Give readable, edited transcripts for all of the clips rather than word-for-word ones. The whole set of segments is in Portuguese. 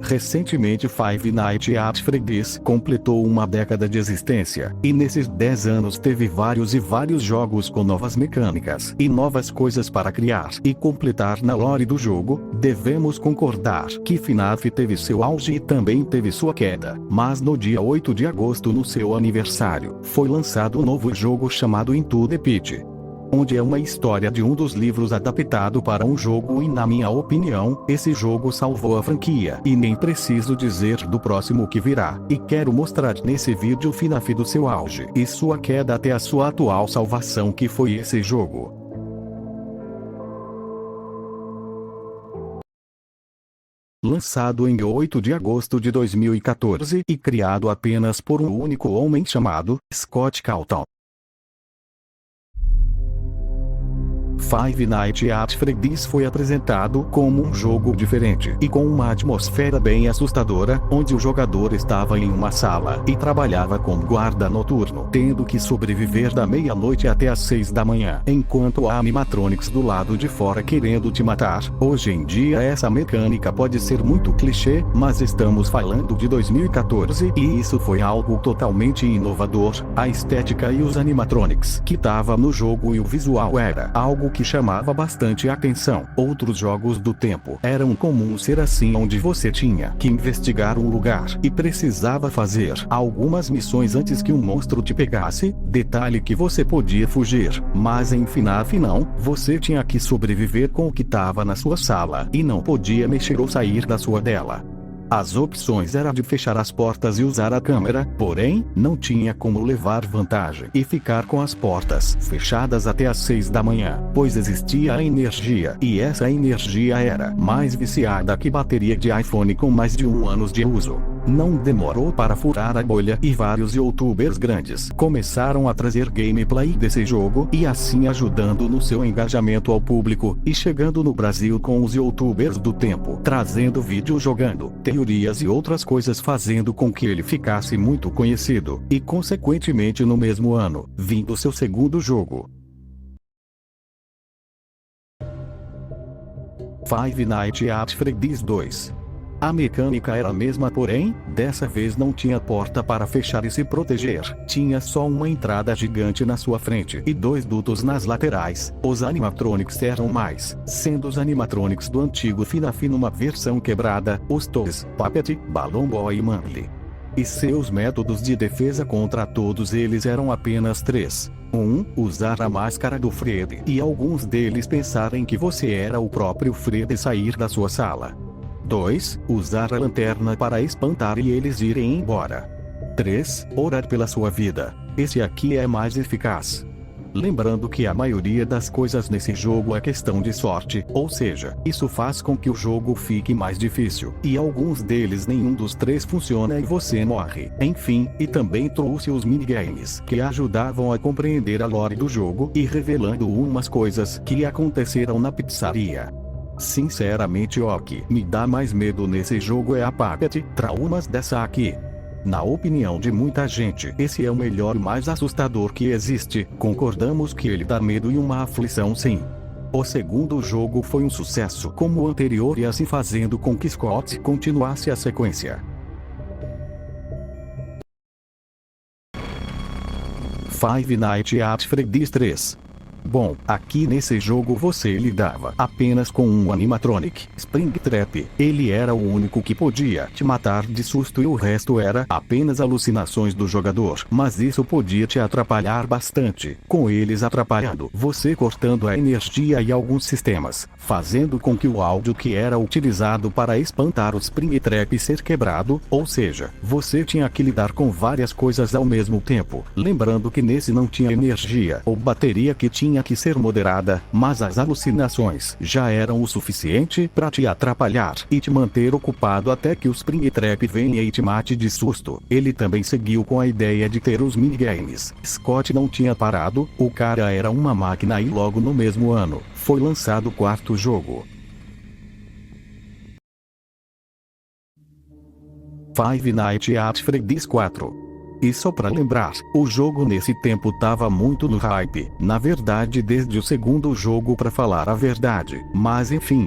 Recentemente Five Nights at Freddy's completou uma década de existência, e nesses 10 anos teve vários jogos com novas mecânicas e novas coisas para criar e completar na lore do jogo. Devemos concordar que FNAF teve seu auge e também teve sua queda, mas no dia 8 de agosto, no seu aniversário, foi lançado um novo jogo chamado Into the Pit, onde é uma história de um dos livros adaptado para um jogo, e na minha opinião, esse jogo salvou a franquia, e nem preciso dizer do próximo que virá, e quero mostrar nesse vídeo o FNAF do seu auge e sua queda até a sua atual salvação, que foi esse jogo. Lançado em 8 de agosto de 2014 e criado apenas por um único homem chamado Scott Calton. Five Nights at Freddy's foi apresentado como um jogo diferente e com uma atmosfera bem assustadora, onde o jogador estava em uma sala e trabalhava como guarda noturno, tendo que sobreviver da meia-noite até às 6 da manhã, enquanto há animatronics do lado de fora querendo te matar. Hoje em dia essa mecânica pode ser muito clichê, mas estamos falando de 2014 e isso foi algo totalmente inovador. A estética e os animatronics que tava no jogo e o visual era algo que chamava bastante atenção. Outros jogos do tempo eram comuns ser assim, onde você tinha que investigar um lugar e precisava fazer algumas missões antes que um monstro te pegasse. Detalhe que você podia fugir, mas em FNAF não, você tinha que sobreviver com o que estava na sua sala e não podia mexer ou sair da sua dela. As opções eram de fechar as portas e usar a câmera, porém, não tinha como levar vantagem e ficar com as portas fechadas até às 6 da manhã, pois existia a energia, e essa energia era mais viciada que bateria de iPhone com mais de 1 ano de uso. Não demorou para furar a bolha e vários youtubers grandes começaram a trazer gameplay desse jogo e assim ajudando no seu engajamento ao público, e chegando no Brasil com os youtubers do tempo, trazendo vídeo jogando, teorias e outras coisas, fazendo com que ele ficasse muito conhecido, e consequentemente no mesmo ano, vindo seu segundo jogo, Five Nights at Freddy's 2. A mecânica era a mesma, porém, dessa vez não tinha porta para fechar e se proteger. Tinha só uma entrada gigante na sua frente e 2 dutos nas laterais. Os animatronics eram mais, sendo os animatronics do antigo FNAF numa versão quebrada, os Toys, Puppet, Balloon Boy e Manly. E seus métodos de defesa contra todos eles eram apenas 3. 1. Usar a máscara do Freddy e alguns deles pensarem que você era o próprio Freddy e sair da sua sala. 2. Usar a lanterna para espantar e eles irem embora. 3. Orar pela sua vida. Esse aqui é mais eficaz. Lembrando que a maioria das coisas nesse jogo é questão de sorte, ou seja, isso faz com que o jogo fique mais difícil, e alguns deles nenhum dos 3 funciona e você morre. Enfim, e também trouxe os minigames que ajudavam a compreender a lore do jogo e revelando umas coisas que aconteceram na pizzaria. Sinceramente, o que me dá mais medo nesse jogo é a Puppet Traumas dessa aqui. Na opinião de muita gente, esse é o melhor e mais assustador que existe. Concordamos que ele dá medo e uma aflição, sim. O segundo jogo foi um sucesso como o anterior, e assim fazendo com que Scott continuasse a sequência. Five Nights at Freddy's 3. Bom, aqui nesse jogo você lidava apenas com um animatronic, Springtrap. Ele era o único que podia te matar de susto e o resto era apenas alucinações do jogador. Mas isso podia te atrapalhar bastante, com eles atrapalhando você, cortando a energia e alguns sistemas, fazendo com que o áudio que era utilizado para espantar o Springtrap ser quebrado, ou seja, você tinha que lidar com várias coisas ao mesmo tempo. Lembrando que nesse não tinha energia ou bateria, que tinha que ser moderada, mas as alucinações já eram o suficiente para te atrapalhar e te manter ocupado até que o Springtrap venha e te mate de susto. Ele também seguiu com a ideia de ter os minigames. Scott não tinha parado, o cara era uma máquina, e logo no mesmo ano, foi lançado o 4º jogo, Five Nights at Freddy's 4. E só pra lembrar, o jogo nesse tempo tava muito no hype, na verdade desde o segundo jogo pra falar a verdade, mas enfim.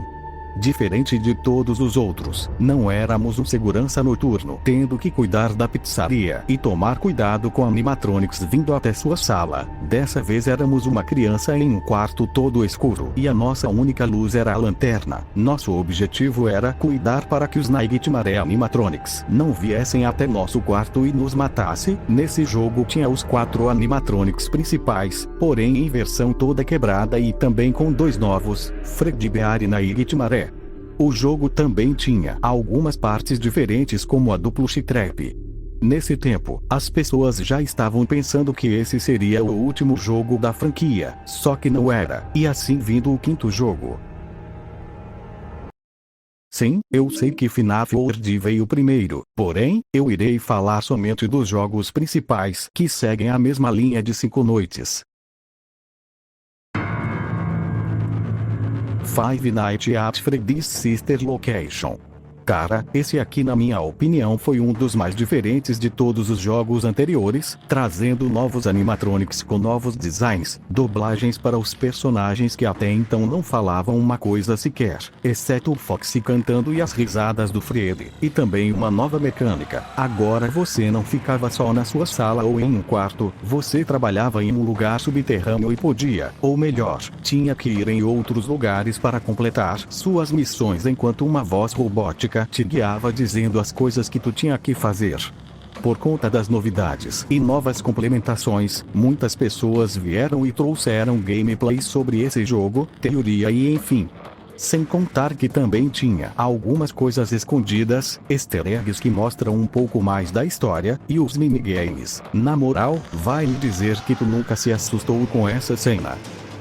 Diferente de todos os outros, não éramos um segurança noturno, tendo que cuidar da pizzaria e tomar cuidado com animatronics vindo até sua sala. Dessa vez éramos uma criança em um quarto todo escuro, e a nossa única luz era a lanterna. Nosso objetivo era cuidar para que os Nightmare animatronics não viessem até nosso quarto e nos matasse. Nesse jogo tinha os 4 animatronics principais, porém em versão toda quebrada e também com 2 novos, Fredbear e Nightmare. O jogo também tinha algumas partes diferentes como a do Plush Trap. Nesse tempo, as pessoas já estavam pensando que esse seria o último jogo da franquia, só que não era, e assim vindo o 5º jogo. Sim, eu sei que FNAF World veio primeiro, porém, eu irei falar somente dos jogos principais que seguem a mesma linha de 5 noites. Five Nights at Freddy's Sister Location. Cara, esse aqui na minha opinião foi um dos mais diferentes de todos os jogos anteriores, trazendo novos animatronics com novos designs, dublagens para os personagens que até então não falavam uma coisa sequer, exceto o Foxy cantando e as risadas do Freddy, e também uma nova mecânica. Agora você não ficava só na sua sala ou em um quarto, você trabalhava em um lugar subterrâneo e podia, ou melhor, tinha que ir em outros lugares para completar suas missões enquanto uma voz robótica te guiava dizendo as coisas que tu tinha que fazer. Por conta das novidades e novas complementações, muitas pessoas vieram e trouxeram gameplay sobre esse jogo, teoria e enfim. Sem contar que também tinha algumas coisas escondidas, easter eggs que mostram um pouco mais da história, e os minigames. Na moral, vai me dizer que tu nunca se assustou com essa cena.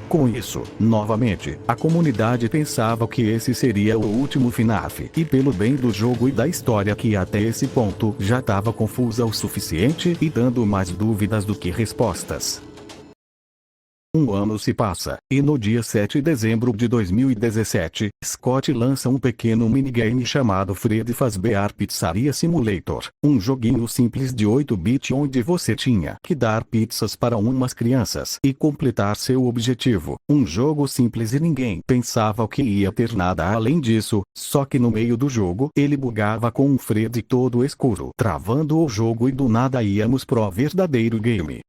Com isso, novamente, a comunidade pensava que esse seria o último FNAF, e pelo bem do jogo e da história que até esse ponto já estava confusa o suficiente e dando mais dúvidas do que respostas. Um ano se passa, e no dia 7 de dezembro de 2017, Scott lança um pequeno minigame chamado Freddy Fazbear Pizzaria Simulator, um joguinho simples de 8-bit onde você tinha que dar pizzas para umas crianças e completar seu objetivo. Um jogo simples e ninguém pensava que ia ter nada além disso, só que no meio do jogo ele bugava com um Freddy todo escuro, travando o jogo e do nada íamos pro verdadeiro game.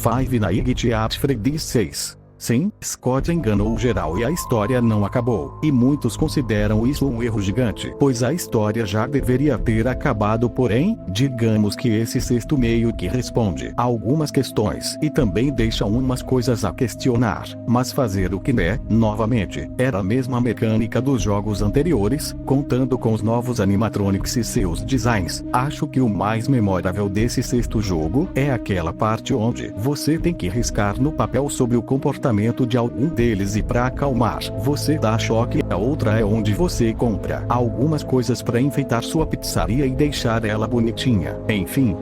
Five Nights at Freddy's 6. Sim, Scott enganou geral e a história não acabou. E muitos consideram isso um erro gigante, pois a história já deveria ter acabado, porém, digamos que esse sexto meio que responde a algumas questões e também deixa umas coisas a questionar. Mas fazer o que né, novamente, era a mesma mecânica dos jogos anteriores, contando com os novos animatronics e seus designs. Acho que o mais memorável desse sexto jogo é aquela parte onde você tem que riscar no papel sobre o comportamento de algum deles e para acalmar, você dá choque. A outra é onde você compra algumas coisas para enfeitar sua pizzaria e deixar ela bonitinha. Enfim,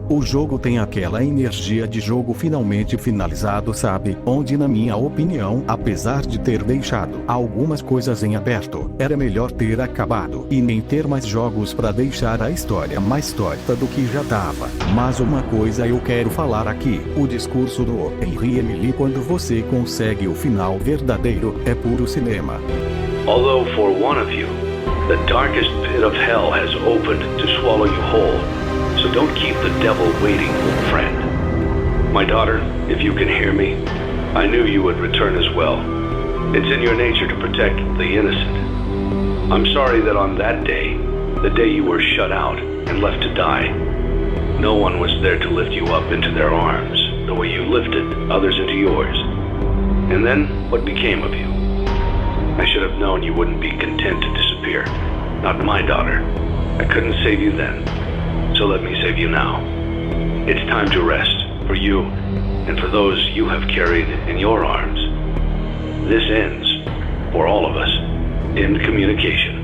o jogo tem aquela energia de jogo finalmente finalizado, sabe? Onde na minha opinião, apesar de ter deixado algumas coisas em aberto, era melhor ter acabado e nem ter mais jogos para deixar a história mais torta do que já tava. Mas uma coisa eu quero falar aqui, o discurso do Henry Emily quando você consegue o final verdadeiro, é puro cinema. Although for one of you, the darkest pit of hell has opened to swallow you whole. So don't keep the devil waiting, old friend. My daughter, if you can hear me, I knew you would return as well. It's in your nature to protect the innocent. I'm sorry that on that day, the day you were shut out and left to die, no one was there to lift you up into their arms, the way you lifted others into yours. And then, what became of you? I should have known you wouldn't be content to disappear. Not my daughter. I couldn't save you then. So let me save you now. It's time to rest, for you, and for those you have carried in your arms. This ends, for all of us, in communication.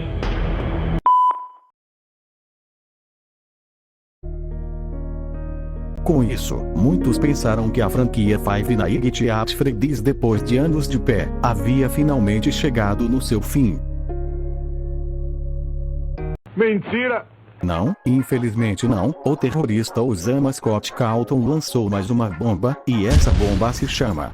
Com isso, muitos pensaram que a franquia Five Nights at Freddy's depois de anos de pé, havia finalmente chegado no seu fim. Mentira! Não, infelizmente não. O terrorista Osama Scott Calton lançou mais uma bomba, e essa bomba se chama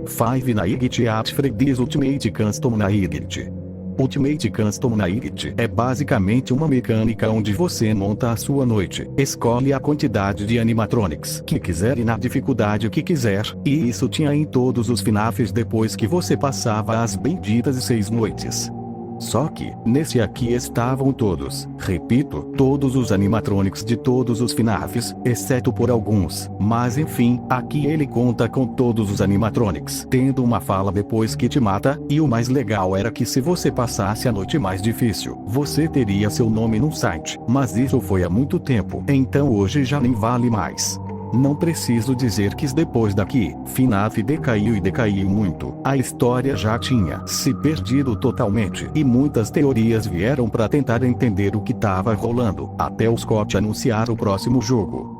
Five Nights at Freddy's Ultimate Custom Night. Ultimate Custom Night é basicamente uma mecânica onde você monta a sua noite, escolhe a quantidade de animatronics que quiser e na dificuldade que quiser, e isso tinha em todos os FNAFs depois que você passava as benditas 6 noites. Só que, nesse aqui estavam todos, repito, todos os animatronics de todos os FNAFs, exceto por alguns, mas enfim, aqui ele conta com todos os animatronics, tendo uma fala depois que te mata, e o mais legal era que se você passasse a noite mais difícil, você teria seu nome no site, mas isso foi há muito tempo, então hoje já nem vale mais. Não preciso dizer que depois daqui, FNAF decaiu e decaiu muito. A história já tinha se perdido totalmente e muitas teorias vieram para tentar entender o que estava rolando, até o Scott anunciar o próximo jogo.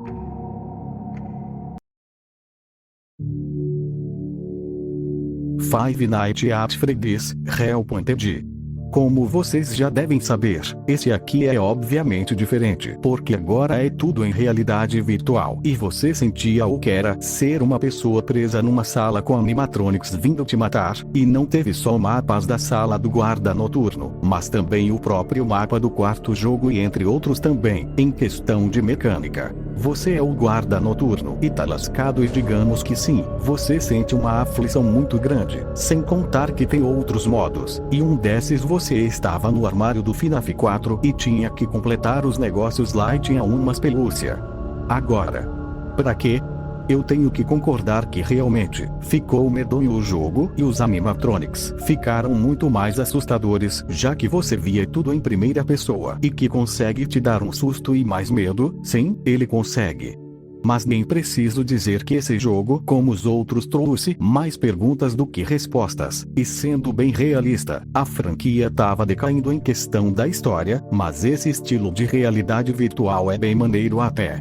Five Nights at Freddy's Hellpointed. Como vocês já devem saber, esse aqui é obviamente diferente, porque agora é tudo em realidade virtual. E você sentia o que era ser uma pessoa presa numa sala com animatronics vindo te matar, e não teve só mapas da sala do guarda noturno, mas também o próprio mapa do quarto jogo e entre outros também, em questão de mecânica. Você é o guarda noturno e tá lascado e digamos que sim, você sente uma aflição muito grande, sem contar que tem outros modos, e um desses você estava no armário do FNAF 4 e tinha que completar os negócios lá e tinha umas pelúcia. Agora, pra quê? Eu tenho que concordar que realmente ficou medonho o jogo e os animatronics ficaram muito mais assustadores, já que você via tudo em primeira pessoa e que consegue te dar um susto e mais medo. Sim, ele consegue. Mas nem preciso dizer que esse jogo, como os outros, trouxe mais perguntas do que respostas, e sendo bem realista, a franquia tava decaindo em questão da história, mas esse estilo de realidade virtual é bem maneiro até.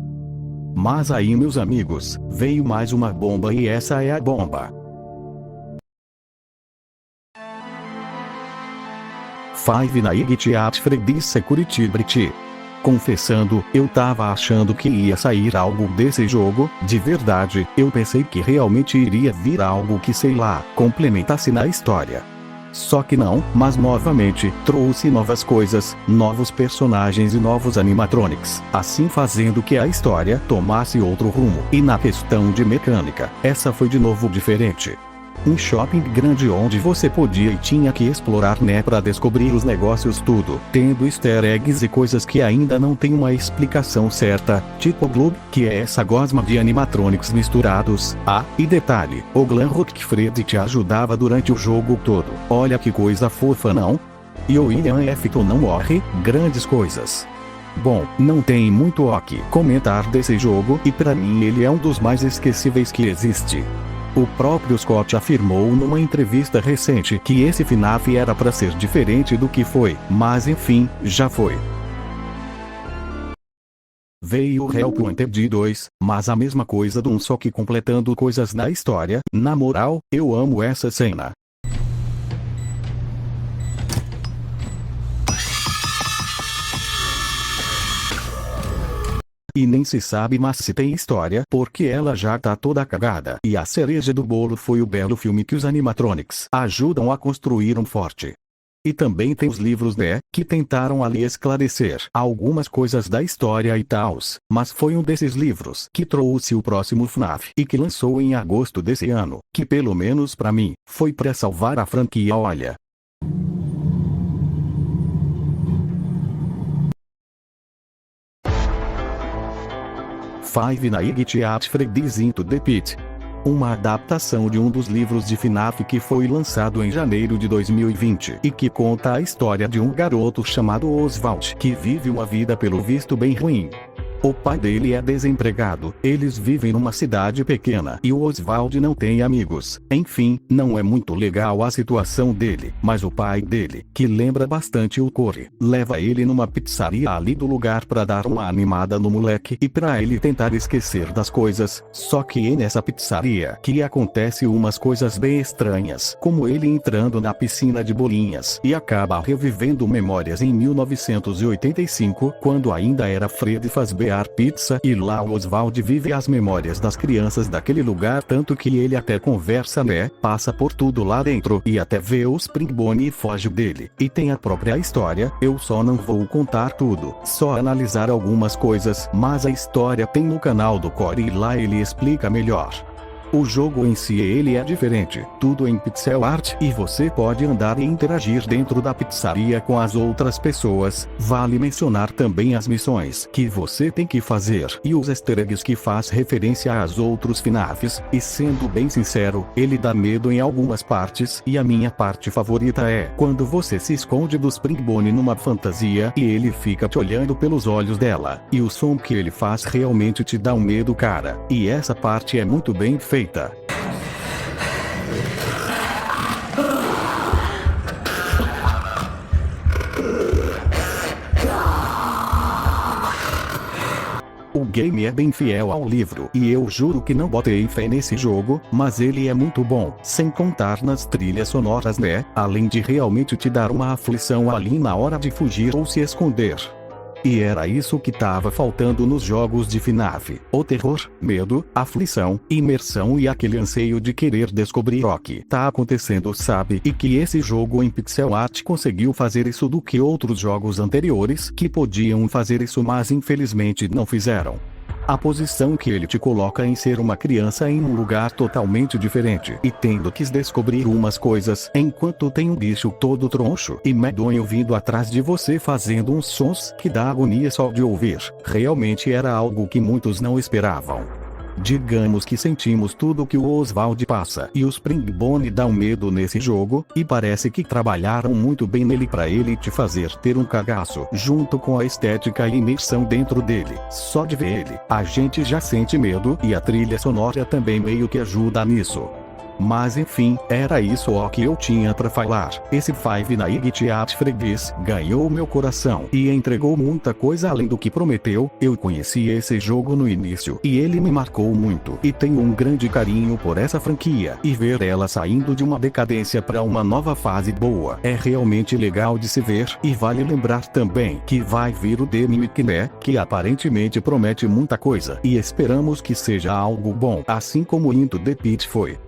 Mas aí, meus amigos, veio mais uma bomba e essa é a bomba. Five Nights at Freddy's Security Breach. Confessando, eu tava achando que ia sair algo desse jogo, de verdade, eu pensei que realmente iria vir algo que sei lá, complementasse na história. Só que não, mas novamente, trouxe novas coisas, novos personagens e novos animatronics, assim fazendo que a história tomasse outro rumo. E na questão de mecânica, essa foi de novo diferente. Um shopping grande onde você podia e tinha que explorar para descobrir os negócios tudo, tendo easter eggs e coisas que ainda não tem uma explicação certa, tipo Gloob, que é essa gosma de animatronics misturados. Ah, e detalhe, o Glam Rock Freddy te ajudava durante o jogo todo. Olha que coisa fofa, não? E o William Afton não morre, grandes coisas. Bom, não tem muito o que comentar desse jogo e pra mim ele é um dos mais esquecíveis que existe. O próprio Scott afirmou numa entrevista recente que esse FNAF era para ser diferente do que foi, mas enfim, já foi. Veio o Hellpointed 2, mas a mesma coisa do 1 só que completando coisas na história. Na moral, eu amo essa cena. E nem se sabe mais se tem história, porque ela já tá toda cagada. E a cereja do bolo foi o belo filme que os animatronics ajudam a construir um forte. E também tem os livros, que tentaram ali esclarecer algumas coisas da história e tals, mas foi um desses livros que trouxe o próximo FNAF e que lançou em agosto desse ano, que pelo menos pra mim, foi pra salvar a franquia. Olha. Five Nights at Freddy's Into the Pit. Uma adaptação de um dos livros de FNAF que foi lançado em janeiro de 2020 e que conta a história de um garoto chamado Oswald que vive uma vida pelo visto bem ruim. O pai dele é desempregado, eles vivem numa cidade pequena e o Oswald não tem amigos. Enfim, não é muito legal a situação dele, mas o pai dele, que lembra bastante o Corey, leva ele numa pizzaria ali do lugar pra dar uma animada no moleque e pra ele tentar esquecer das coisas. Só que é nessa pizzaria que acontece umas coisas bem estranhas, como ele entrando na piscina de bolinhas e acaba revivendo memórias em 1985, quando ainda era Fred Fazbear Pizza, e lá o Oswald vive as memórias das crianças daquele lugar, tanto que ele até conversa, passa por tudo lá dentro e até vê o Springbone e foge dele. E tem a própria história, eu só não vou contar tudo, só analisar algumas coisas, mas a história tem no canal do Corey e lá ele explica melhor. O jogo em si ele é diferente, tudo em pixel art e você pode andar e interagir dentro da pizzaria com as outras pessoas. Vale mencionar também as missões que você tem que fazer e os easter eggs que faz referência aos outros FNAFs, e sendo bem sincero, ele dá medo em algumas partes, e a minha parte favorita é quando você se esconde do Springbone numa fantasia e ele fica te olhando pelos olhos dela, e o som que ele faz realmente te dá um medo, cara, e essa parte é muito bem feita. O game é bem fiel ao livro e eu juro que não botei fé nesse jogo, mas ele é muito bom, sem contar nas trilhas sonoras, além de realmente te dar uma aflição ali na hora de fugir ou se esconder. E era isso que tava faltando nos jogos de FNAF: o terror, medo, aflição, imersão e aquele anseio de querer descobrir o que tá acontecendo, sabe? E que esse jogo em pixel art conseguiu fazer isso do que outros jogos anteriores que podiam fazer isso, mas infelizmente não fizeram. A posição que ele te coloca em ser uma criança em um lugar totalmente diferente e tendo que descobrir umas coisas enquanto tem um bicho todo troncho e medonho vindo atrás de você fazendo uns sons que dá agonia só de ouvir, realmente era algo que muitos não esperavam. Digamos que sentimos tudo que o Oswald passa e o Springbone dá um medo nesse jogo, e parece que trabalharam muito bem nele pra ele te fazer ter um cagaço, junto com a estética e imersão dentro dele. Só de ver ele, a gente já sente medo, e a trilha sonora também meio que ajuda nisso. Mas enfim, era isso o que eu tinha pra falar. Esse Five Nights at Freddy's ganhou meu coração e entregou muita coisa além do que prometeu. Eu conheci esse jogo no início e ele me marcou muito, e tenho um grande carinho por essa franquia, e ver ela saindo de uma decadência para uma nova fase boa é realmente legal de se ver. E vale lembrar também que vai vir o The Mimic, que aparentemente promete muita coisa, e esperamos que seja algo bom, assim como Into the Pit foi.